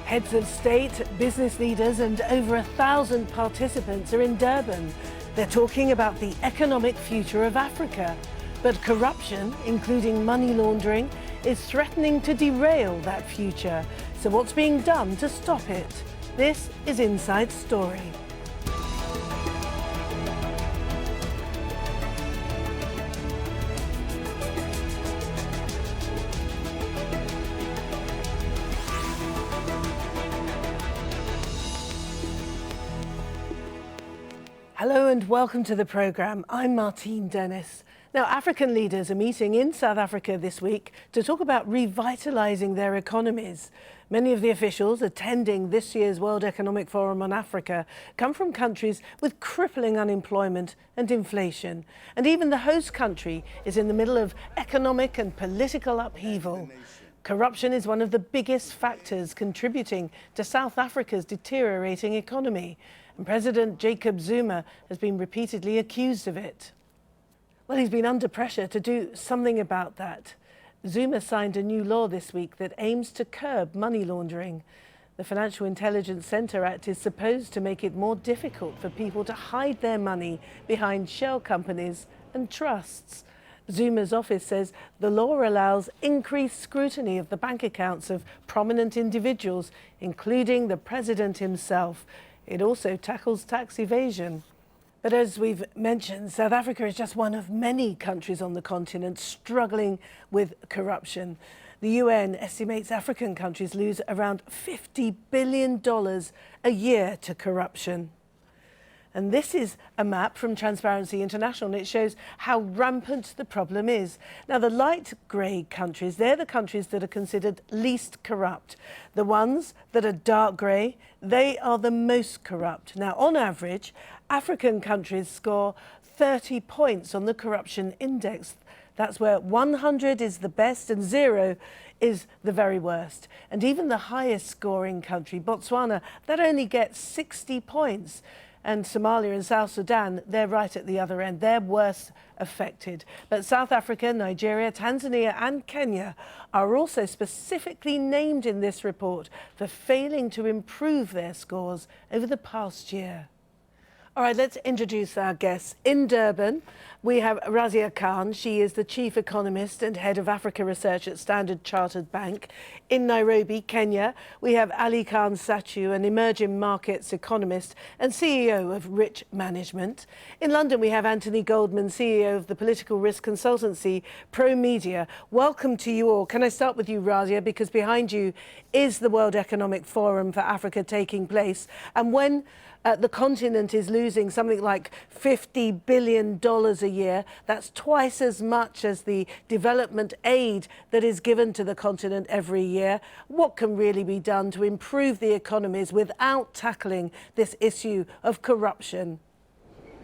Heads of state, business leaders and over 1,000 participants are in Durban. They're talking about the economic future of Africa. But corruption, including money laundering, is threatening to derail that future. So what's being done to stop it? This is Inside Story. Hello and welcome to the programme. I'm Martine. Now, African leaders are meeting in South Africa this week to talk about revitalising their economies. Many of the officials attending this year's World Economic Forum on Africa come from countries with crippling unemployment and inflation. And even the host country is in the middle of economic and political upheaval. Corruption is one of the biggest factors contributing to South Africa's deteriorating economy. And President Jacob Zuma has been repeatedly accused of it. Well, he's been under pressure to do something about that. Zuma signed a new law this week that aims to curb money laundering. The Financial Intelligence Centre Act is supposed to make it more difficult for people to hide their money behind shell companies and trusts. Zuma's office says the law allows increased scrutiny of the bank accounts of prominent individuals, including the president himself. It also tackles tax evasion. But as we've mentioned, South Africa is just one of many countries on the continent struggling with corruption. The UN estimates African countries lose around $50 billion a year to corruption. And this is a map from Transparency International, and it shows how rampant the problem is. Now, the light grey countries, they're the countries that are considered least corrupt. The ones that are dark grey, they are the most corrupt. Now, on average, African countries score 30 points on the corruption index. That's where 100 is the best and 0 is the very worst. And even the highest scoring country, Botswana, that only gets 60 points. And Somalia and South Sudan, they're right at the other end. They're worse affected. But South Africa, Nigeria, Tanzania and Kenya are also specifically named in this report for failing to improve their scores over the past year. All right, let's introduce our guests. In Durban, we have Razia Khan. She is the Chief Economist and Head of Africa Research at Standard Chartered Bank. In Nairobi, Kenya, we have Aly-Khan Satchu, an emerging markets economist and CEO of Rich Management. In London, we have Anthony Goldman, CEO of the political risk consultancy Pro Media. Welcome to you all. Can I start with you, Razia, because behind you is the World Economic Forum for Africa taking place. And when the continent is losing something like $50 billion a year. That's twice as much as the development aid that is given to the continent every year. What can really be done to improve the economies without tackling this issue of corruption?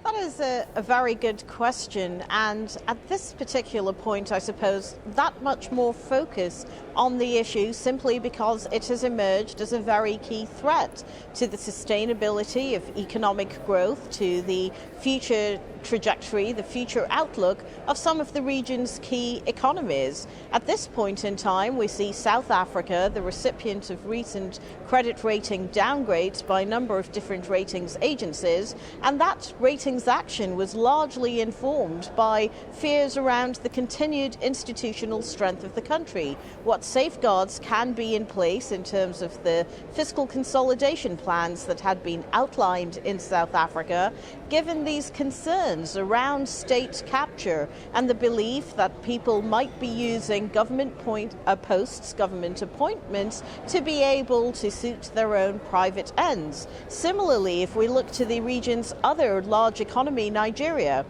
That is a very good question, and at this particular point, I suppose, that much more focus on the issue simply because it has emerged as a very key threat to the sustainability of economic growth, to the future trajectory, the future outlook of some of the region's key economies. At this point in time, we see South Africa, the recipient of recent credit rating downgrades by a number of different ratings agencies, and that ratings action was largely informed by fears around the continued institutional strength of the country. What safeguards can be in place in terms of the fiscal consolidation plans that had been outlined in South Africa, given these concerns around state capture and the belief that people might be using government posts, government appointments, to be able to suit their own private ends. Similarly, if we look to the region's other large economy, Nigeria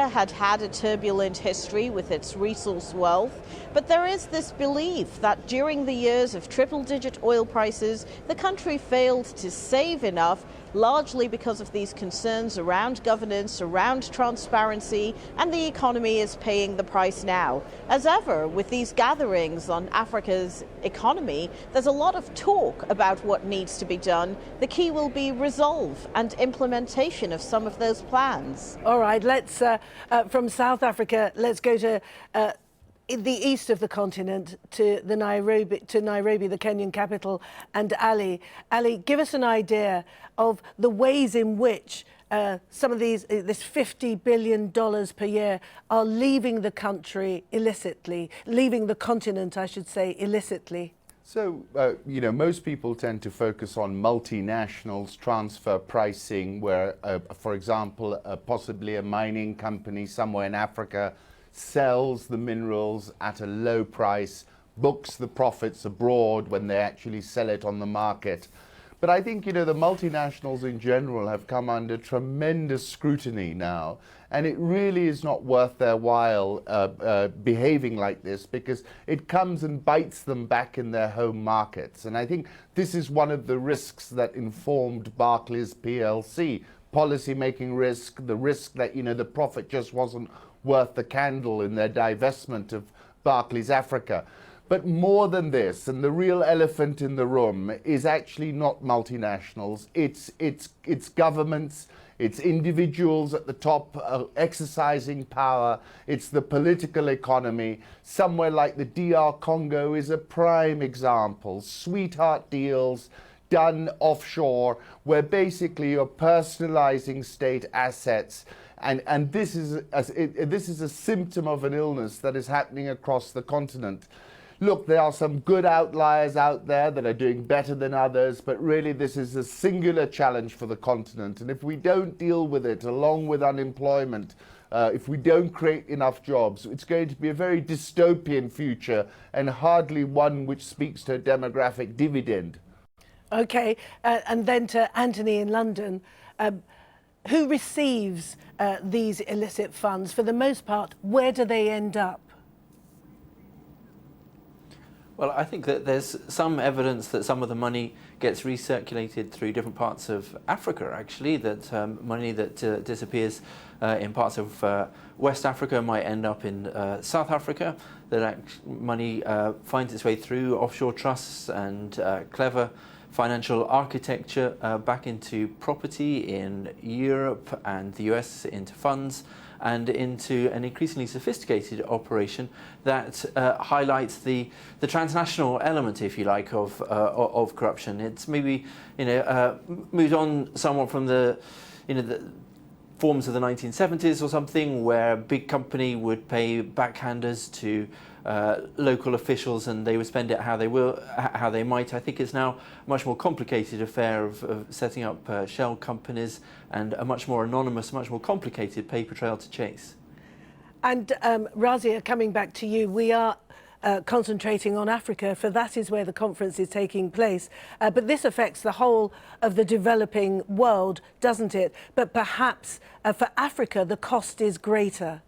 had had a turbulent history with its resource wealth, but there is this belief that during the years of triple-digit oil prices, the country failed to save enough, largely because of these concerns around governance, around transparency, and the economy is paying the price now. As ever, with these gatherings on Africa's economy, there's a lot of talk about what needs to be done. The key will be resolve and implementation of some of those plans. All right, let's, from South Africa, let's go to in the east of the continent to Nairobi, the Kenyan capital, and Ali. Ali, give us an idea of the ways in which some of this $50 billion per year are leaving the country illicitly, leaving the continent, I should say, illicitly. So, most people tend to focus on multinationals, transfer pricing, where, for example, possibly a mining company somewhere in Africa sells the minerals at a low price, books the profits abroad when they actually sell it on the market. But I think, the multinationals in general have come under tremendous scrutiny now, and it really is not worth their while behaving like this, because it comes and bites them back in their home markets. And I think this is one of the risks that informed Barclays PLC. Policy-making risk, the risk that, the profit just wasn't worth the candle in their divestment of Barclays Africa. But more than this, and the real elephant in the room is actually not multinationals, it's governments, it's individuals at the top exercising power, it's the political economy. Somewhere like the DR Congo is a prime example. Sweetheart deals done offshore, where basically you're personalizing state assets. And this is a symptom of an illness that is happening across the continent. Look, there are some good outliers out there that are doing better than others, but really this is a singular challenge for the continent. And if we don't deal with it, along with unemployment, if we don't create enough jobs, it's going to be a very dystopian future, and hardly one which speaks to a demographic dividend. Okay, and then to Anthony in London. Who receives these illicit funds? For the most part, where do they end up? Well, I think that there's some evidence that some of the money gets recirculated through different parts of Africa, actually, that money that disappears in parts of West Africa might end up in South Africa, that money finds its way through offshore trusts and clever financial architecture back into property in Europe and the US, into funds, and into an increasingly sophisticated operation that highlights the transnational element, if you like, of corruption. It's maybe moved on somewhat from the forms of the 1970s or something, where a big company would pay backhanders to local officials and they would spend it how they might. I think it's now a much more complicated affair of setting up shell companies, and a much more anonymous, much more complicated paper trail to chase. And Razia, coming back to you, we are concentrating on Africa, for that is where the conference is taking place. But this affects the whole of the developing world, doesn't it? But perhaps for Africa, the cost is greater.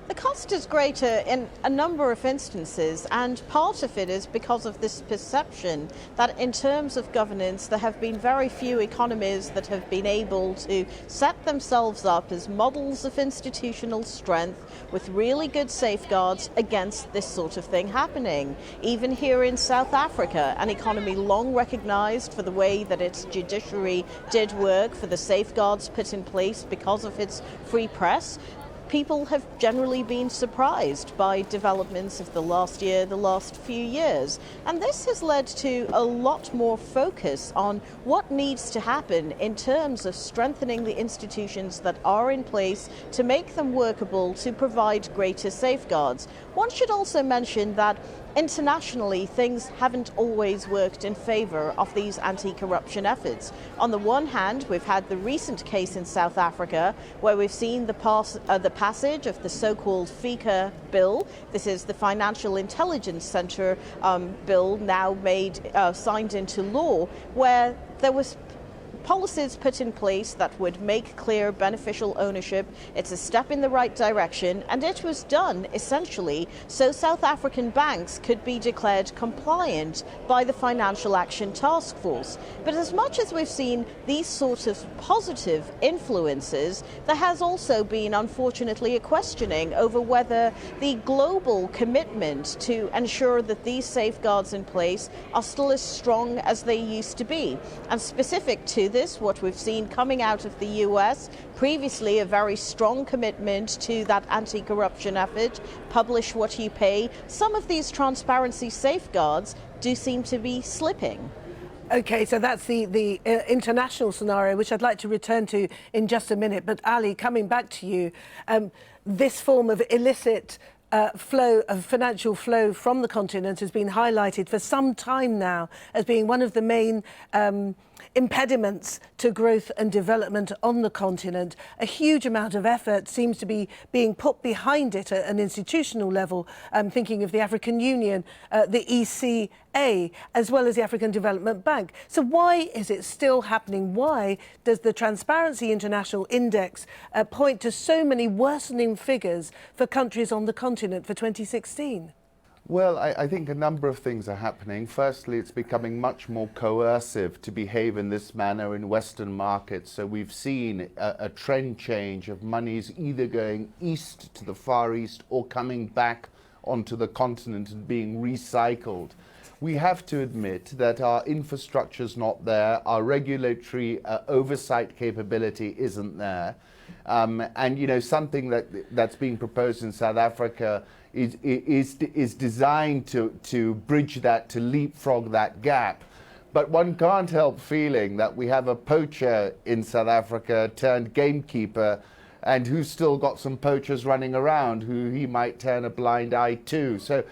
The cost is greater in a number of instances, and part of it is because of this perception that in terms of governance there have been very few economies that have been able to set themselves up as models of institutional strength with really good safeguards against this sort of thing happening. Even here in South Africa, an economy long recognised for the way that its judiciary did work, for the safeguards put in place because of its free press, people have generally been surprised by developments of the last year, the last few years. And this has led to a lot more focus on what needs to happen in terms of strengthening the institutions that are in place to make them workable, to provide greater safeguards. One should also mention that internationally, things haven't always worked in favour of these anti-corruption efforts. On the one hand, we've had the recent case in South Africa where we've seen the passage of the so-called FICA bill. This is the Financial Intelligence Centre bill, now signed into law, where there was policies put in place that would make clear beneficial ownership. It's a step in the right direction, and it was done essentially so South African banks could be declared compliant by the Financial Action Task Force. But as much as we've seen these sorts of positive influences, there has also been, unfortunately, a questioning over whether the global commitment to ensure that these safeguards in place are still as strong as they used to be. And specific to this, what we've seen coming out of the US, previously a very strong commitment to that anti-corruption effort, publish what you pay, some of these transparency safeguards do seem to be slipping. Okay, so that's the international scenario, which I'd like to return to in just a minute. But Ali, coming back to you, this form of illicit flow of financial flow from the continent has been highlighted for some time now as being one of the main impediments to growth and development on the continent. A huge amount of effort seems to be being put behind it at an institutional level. I'm thinking of the African Union, the ECA, as well as the African Development Bank. So why is it still happening? Why does the Transparency International Index point to so many worsening figures for countries on the continent for 2016? Well, I think a number of things are happening. Firstly, it's becoming much more coercive to behave in this manner in Western markets. So we've seen a trend change of monies either going east to the Far East or coming back onto the continent and being recycled. We have to admit that our infrastructure's not there, our regulatory oversight capability isn't there. And, you know, something that's being proposed in South Africa is designed to bridge that, to leapfrog that gap. But one can't help feeling that we have a poacher in South Africa turned gamekeeper, and who's still got some poachers running around who he might turn a blind eye to. So,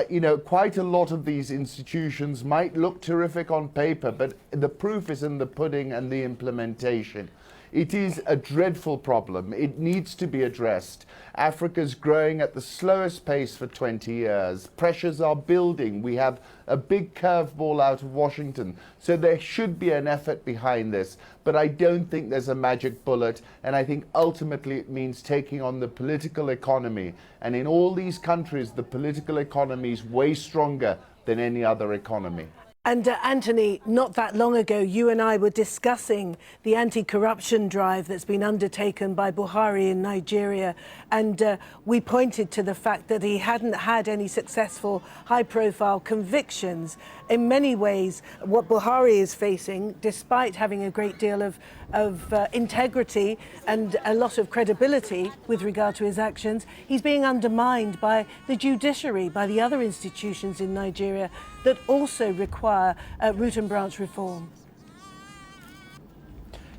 you know, quite a lot of these institutions might look terrific on paper, but the proof is in the pudding and the implementation. It is a dreadful problem. It needs to be addressed. Africa's growing at the slowest pace for 20 years. Pressures are building. We have a big curveball out of Washington. So there should be an effort behind this. But I don't think there's a magic bullet. And I think ultimately it means taking on the political economy. And in all these countries, the political economy is way stronger than any other economy. And Anthony, not that long ago, you and I were discussing the anti-corruption drive that's been undertaken by Buhari in Nigeria. And we pointed to the fact that he hadn't had any successful high-profile convictions. In many ways, what Buhari is facing, despite having a great deal of integrity and a lot of credibility with regard to his actions, he's being undermined by the judiciary, by the other institutions in Nigeria that also require root and branch reform.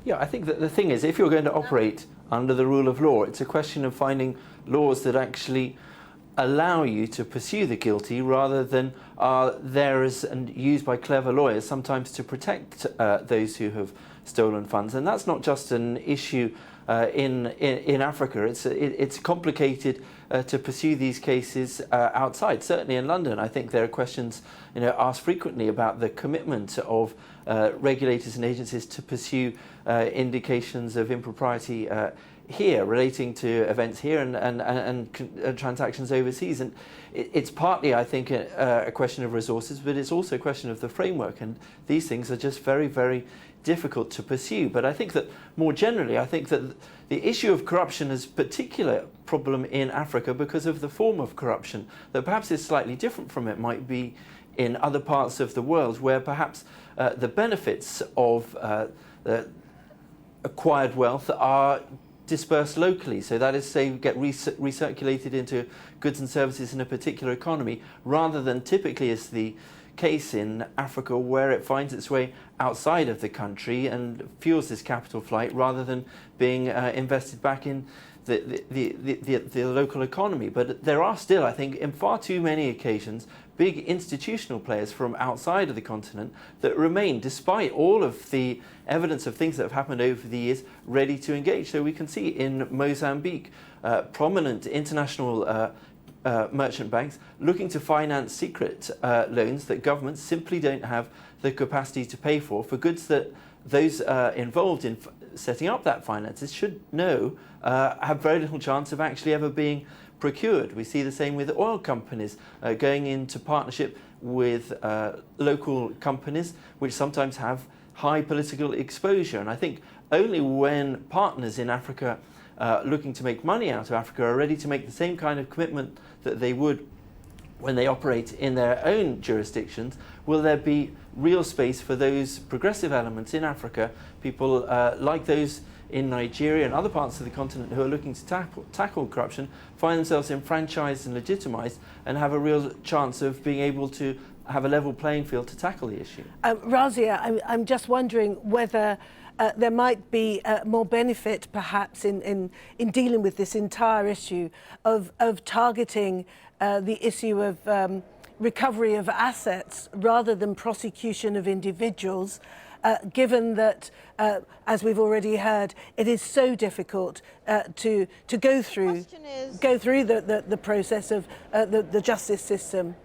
Yeah, I think that the thing is, if you're going to operate under the rule of law, it's a question of finding laws that actually allow you to pursue the guilty rather than are there as and used by clever lawyers sometimes to protect those who have stolen funds. And that's not just an issue in Africa. It's complicated to pursue these cases outside. Certainly in London, I think there are questions asked frequently about the commitment of regulators and agencies to pursue indications of impropriety here, relating to events here and transactions overseas. And it's partly, I think, a question of resources, but it's also a question of the framework. And these things are just very, very difficult to pursue. But I think that more generally, I think that the issue of corruption is a particular problem in Africa because of the form of corruption that perhaps is slightly different from it might be in other parts of the world, where perhaps the benefits of the acquired wealth are dispersed locally. So that is, say, get recirculated into goods and services in a particular economy, rather than typically as the case in Africa, where it finds its way outside of the country and fuels this capital flight rather than being invested back in the local economy. But there are still, I think, in far too many occasions, big institutional players from outside of the continent that remain, despite all of the evidence of things that have happened over the years, ready to engage. So we can see in Mozambique, prominent international merchant banks looking to finance secret loans that governments simply don't have the capacity to pay for goods that those involved in setting up that finances should know have very little chance of actually ever being procured. We see the same with oil companies going into partnership with local companies which sometimes have high political exposure. And I think only when partners in Africa looking to make money out of Africa are ready to make the same kind of commitment that they would when they operate in their own jurisdictions, will there be real space for those progressive elements in Africa, people like those in Nigeria and other parts of the continent who are looking to tackle corruption, find themselves enfranchised and legitimised and have a real chance of being able to have a level playing field to tackle the issue? Razia, I'm just wondering whether there might be more benefit perhaps in dealing with this entire issue of targeting the issue of recovery of assets rather than prosecution of individuals, given that, as we've already heard, it is so difficult to go through the process of the justice system.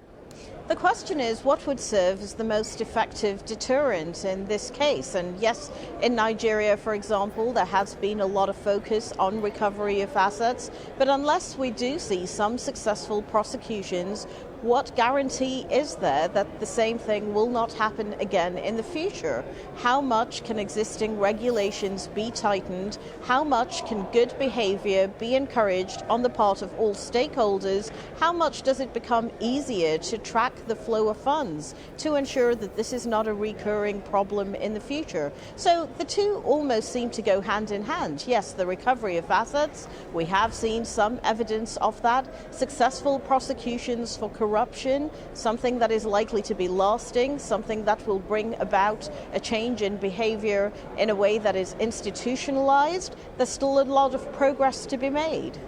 The question is, what would serve as the most effective deterrent in this case? And yes, in Nigeria, for example, there has been a lot of focus on recovery of assets, but unless we do see some successful prosecutions, what guarantee is there that the same thing will not happen again in the future? How much can existing regulations be tightened? How much can good behavior be encouraged on the part of all stakeholders? How much does it become easier to track the flow of funds to ensure that this is not a recurring problem in the future? So the two almost seem to go hand in hand. Yes, the recovery of assets, we have seen some evidence of that. Successful prosecutions for corruption, something that is likely to be lasting, something that will bring about a change in behavior in a way that is institutionalized. There's still a lot of progress to be made.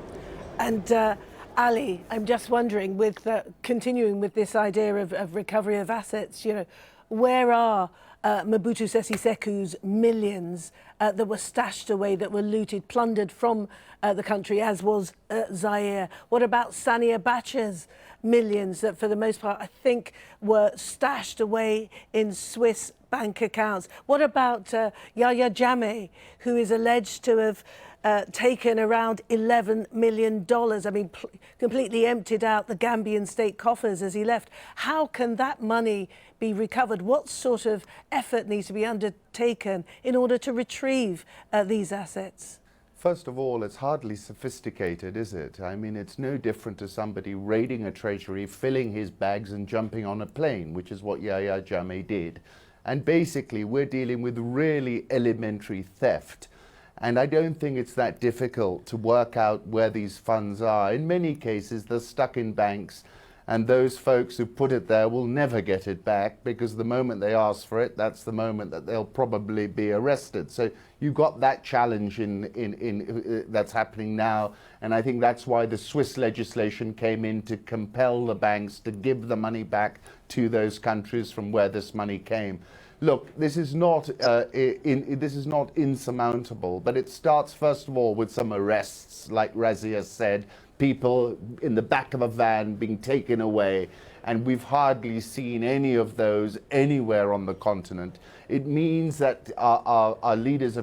And Ali, I'm just wondering, with continuing with this idea of recovery of assets, you know, where are Mobutu Sese Seku's millions that were stashed away, that were looted, plundered from the country, as was Zaire? What about Sani Abacha's millions that, for the most part, I think were stashed away in Swiss bank accounts? What about Yahya Jammeh, who is alleged to have taken around $11 million. I mean, completely emptied out the Gambian state coffers as he left. How can that money be recovered? What sort of effort needs to be undertaken in order to retrieve these assets? First of all, it's hardly sophisticated, is it? I mean, it's no different to somebody raiding a treasury, filling his bags and jumping on a plane, which is what Yahya Jammeh did. And basically, we're dealing with really elementary theft. And I don't think it's that difficult to work out where these funds are. In many cases, they're stuck in banks, and those folks who put it there will never get it back, because the moment they ask for it, that's the moment that they'll probably be arrested. So you've got that challenge that's happening now, and I think that's why the Swiss legislation came in to compel the banks to give the money back to those countries from where this money came. Look, this is not insurmountable, but it starts first of all with some arrests, like Razia said, people in the back of a van being taken away, and we've hardly seen any of those anywhere on the continent. It means that our leaders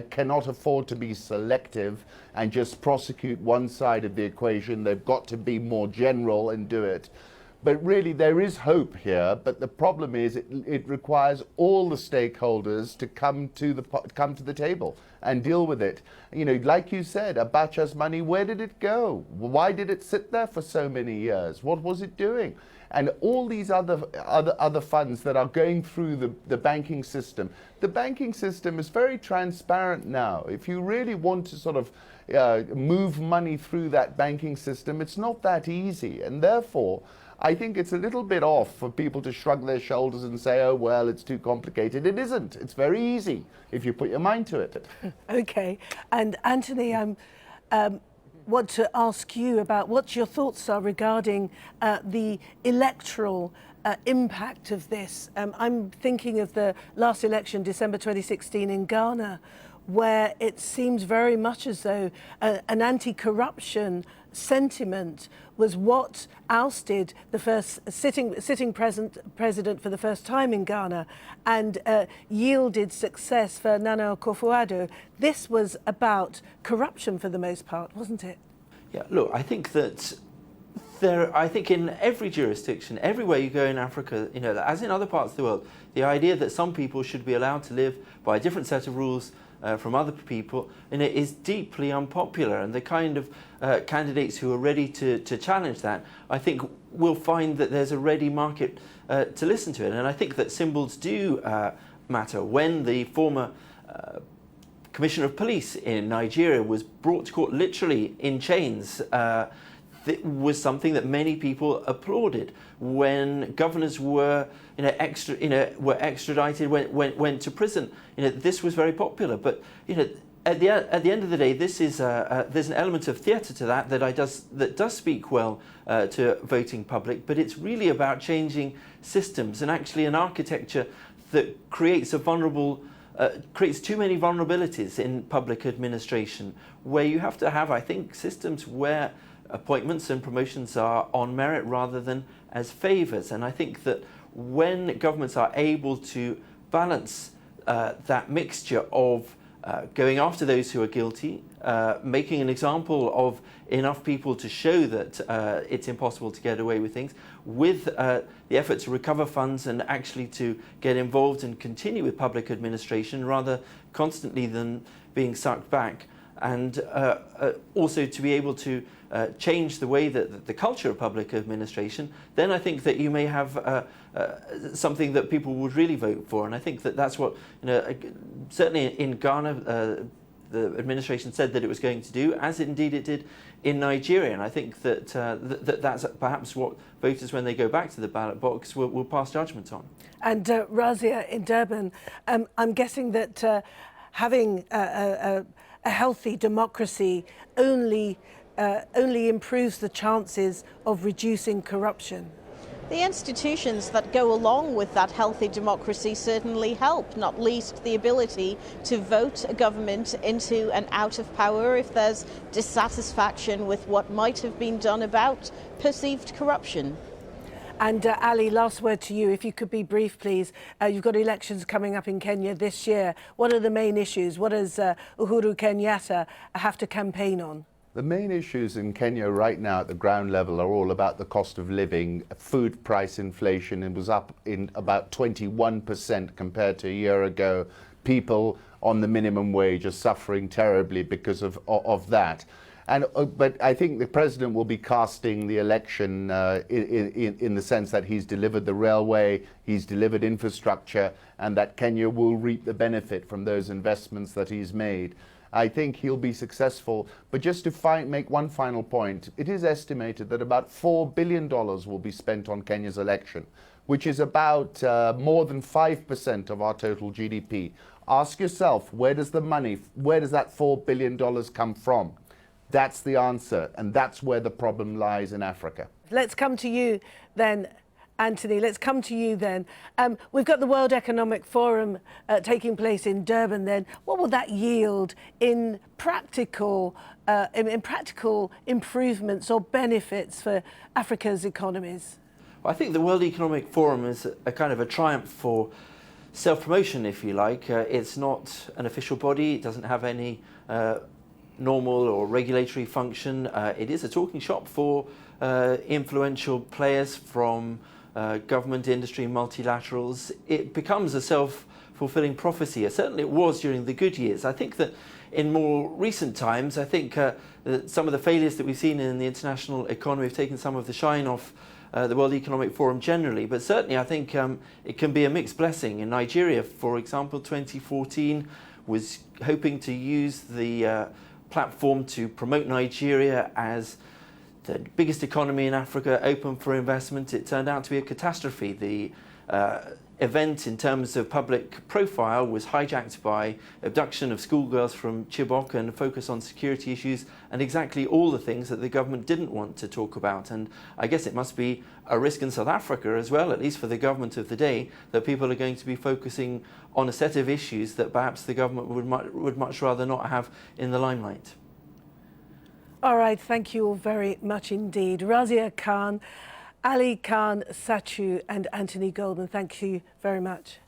cannot afford to be selective and just prosecute one side of the equation. They've got to be more general and do it. But really, there is hope here. But the problem is, it requires all the stakeholders to come to the table and deal with it. You know, like you said, Abacha's money, where did it go? Why did it sit there for so many years? What was it doing? And all these other funds that are going through the banking system. The banking system is very transparent now. If you really want to sort of move money through that banking system, it's not that easy. And therefore, I think it's a little bit off for people to shrug their shoulders and say, oh, well, it's too complicated. It isn't. It's very easy if you put your mind to it. Okay. And Anthony, I want to ask you about what your thoughts are regarding the electoral impact of this. I'm thinking of the last election, December 2016 in Ghana, where it seems very much as though an anti-corruption sentiment was what ousted the first sitting president for the first time in Ghana and yielded success for Nana Akufo-Addo. This was about corruption for the most part, wasn't it? Yeah, look, I think that I think in every jurisdiction, everywhere you go in Africa, as in other parts of the world, the idea that some people should be allowed to live by a different set of rules from other people, is deeply unpopular. And the kind of candidates who are ready to challenge that, I think, will find that there's a ready market to listen to it. And I think that symbols do matter. When the former Commissioner of Police in Nigeria was brought to court literally in chains, it was something that many people applauded. When governors were, were extradited, went to prison, this was very popular. But at the end of the day, this is there's an element of theatre to that that does speak well to voting public. But it's really about changing systems and actually an architecture that creates creates too many vulnerabilities in public administration, where you have to have, I think, systems where appointments and promotions are on merit rather than as favours. And I think that when governments are able to balance that mixture of going after those who are guilty, making an example of enough people to show that it's impossible to get away with things, with the effort to recover funds and actually to get involved and continue with public administration rather constantly than being sucked back, and also to be able to change the way that the culture of public administration, then I think that you may have something that people would really vote for. And I think that that's what, certainly in Ghana, the administration said that it was going to do, as indeed it did in Nigeria. And I think that that's perhaps what voters, when they go back to the ballot box, will pass judgment on. And Razia, in Durban, I'm guessing that having a healthy democracy only improves the chances of reducing corruption. The institutions that go along with that healthy democracy certainly help, not least the ability to vote a government into and out of power if there's dissatisfaction with what might have been done about perceived corruption. And Ali, last word to you. If you could be brief, please. You've got elections coming up in Kenya this year. What are the main issues? What does Uhuru Kenyatta have to campaign on? The main issues in Kenya right now at the ground level are all about the cost of living, food price inflation. It was up in about 21% compared to a year ago. People on the minimum wage are suffering terribly because of that. But I think the president will be casting the election in the sense that he's delivered the railway, he's delivered infrastructure, and that Kenya will reap the benefit from those investments that he's made. I think he'll be successful. But just to make one final point, it is estimated that about $4 billion will be spent on Kenya's election, which is about more than 5% of our total GDP. Ask yourself, where does that $4 billion come from? That's the answer, and that's where the problem lies in Africa. Let's come to you then, Anthony. Let's come to you then. We've got the World Economic Forum taking place in Durban then. What will that yield in practical improvements or benefits for Africa's economies? Well, I think the World Economic Forum is a kind of a triumph for self-promotion, if you like. It's not an official body. It doesn't have any normal or regulatory function. It is a talking shop for influential players from government, industry, multilaterals. It becomes a self-fulfilling prophecy. Certainly it was during the good years. I think that in more recent times, I think that some of the failures that we've seen in the international economy have taken some of the shine off the World Economic Forum generally. But certainly I think it can be a mixed blessing. In Nigeria, for example, 2014 was hoping to use the platform to promote Nigeria as the biggest economy in Africa, open for investment. It turned out to be a catastrophe. The event in terms of public profile was hijacked by abduction of schoolgirls from Chibok and focus on security issues and exactly all the things that the government didn't want to talk about. And I guess it must be a risk in South Africa as well, at least for the government of the day, that people are going to be focusing on a set of issues that perhaps the government would much rather not have in the limelight. All right, thank you all very much indeed. Razia Khan, Aly-Khan, Satchu and Anthony Goldman, thank you very much.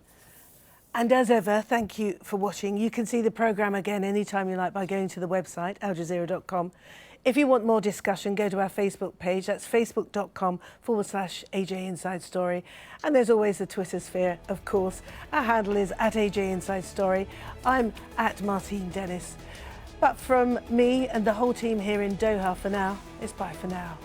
And as ever, thank you for watching. You can see the programme again anytime you like by going to the website, aljazeera.com. If you want more discussion, go to our Facebook page. That's facebook.com/AJ Inside Story. And there's always the Twitter sphere, of course. Our handle is @AJ Inside Story. I'm @Martine Dennis. But from me and the whole team here in Doha for now, it's bye for now.